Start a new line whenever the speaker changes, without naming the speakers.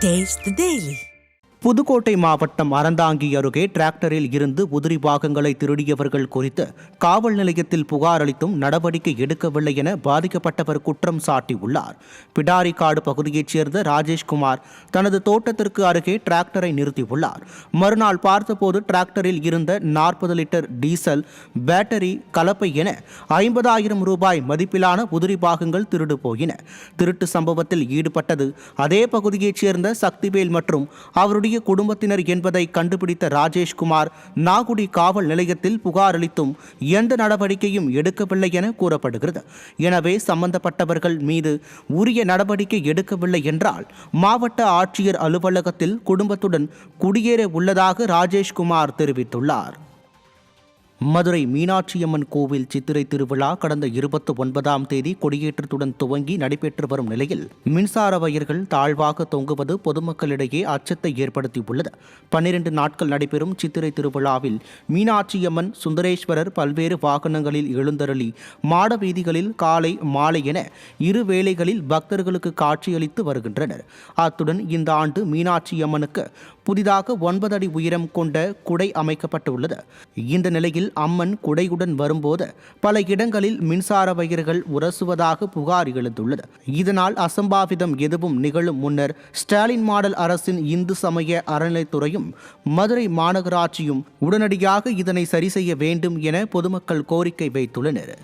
Taste the Daily.
Pudukkottai மாவட்டம் அறந்தாங்கி அருகே டிராக்டரில் இருந்து உதிரி பாகங்களை திருடியவர்கள் குறித்து காவல் நிலையத்தில் புகார் அளித்தும் நடவடிக்கை எடுக்கவில்லை என பாதிக்கப்பட்டவர் குற்றம் சாட்டியுள்ளார். பிடாரிக்காடு பகுதியைச் சேர்ந்த ராஜேஷ்குமார் தனது தோட்டத்திற்கு அருகே டிராக்டரை நிறுத்தியுள்ளார். மறுநாள் பார்த்தபோது டிராக்டரில் இருந்த 40 லிட்டர் டீசல், பேட்டரி, கலப்பை என 50,000 ரூபாய் மதிப்பிலான உதிரி பாகங்கள் திருடு போயின. திருட்டு சம்பவத்தில் ஈடுபட்டது அதே பகுதியைச் சேர்ந்த சக்திவேல் மற்றும் அவருடைய குடும்பத்தினர் என்பதை கண்டுபிடித்த ராஜேஷ்குமார் நாகுடி காவல் நிலையத்தில் புகார் அளித்தும் எந்த நடவடிக்கையும் எடுக்கவில்லை என கூறப்படுகிறது. எனவே சம்பந்தப்பட்டவர்கள் மீது உரிய நடவடிக்கை எடுக்கவில்லை என்றால் மாவட்ட ஆட்சியர் அலுவலகத்தில் குடும்பத்துடன் குடியேற உள்ளதாக ராஜேஷ்குமார் தெரிவித்துள்ளார். மதுரை மீனாட்சியம்மன் கோவில் சித்திரை திருவிழா கடந்த 29ஆம் தேதி கொடியேற்றத்துடன் துவங்கி நடைபெற்று வரும் நிலையில் மின்சார வயர்கள் தாழ்வாக தொங்குவது பொதுமக்களிடையே அச்சத்தை ஏற்படுத்தியுள்ளது. 12 நாட்கள் நடைபெறும் சித்திரை திருவிழாவில் மீனாட்சியம்மன், சுந்தரேஸ்வரர் பல்வேறு வாகனங்களில் எழுந்தருளி மாட வீதிகளில் காலை, மாலை என இரு வேளைகளில் பக்தர்களுக்கு காட்சியளித்து வருகின்றனர். அத்துடன் இந்த ஆண்டு மீனாட்சியம்மனுக்கு புதிதாக 9 அடி உயரம் கொண்ட குடை அமைக்கப்பட்டுள்ளது. இந்த நிலையில் அம்மன் குடையுடன் வரும்போது பல இடங்களில் மின்சார வயர்கள் உரசுவதாக புகார் எழுந்துள்ளது. இதனால் அசம்பாவிதம் எதுவும் நிகழும் முன்னர் ஸ்டாலின் மாடல் அரசின் இந்து சமய அறநிலைத்துறையும் மதுரை மாநகராட்சியும் உடனடியாக இதனை சரி செய்ய வேண்டும் என பொதுமக்கள் கோரிக்கை வைத்துள்ளனர்.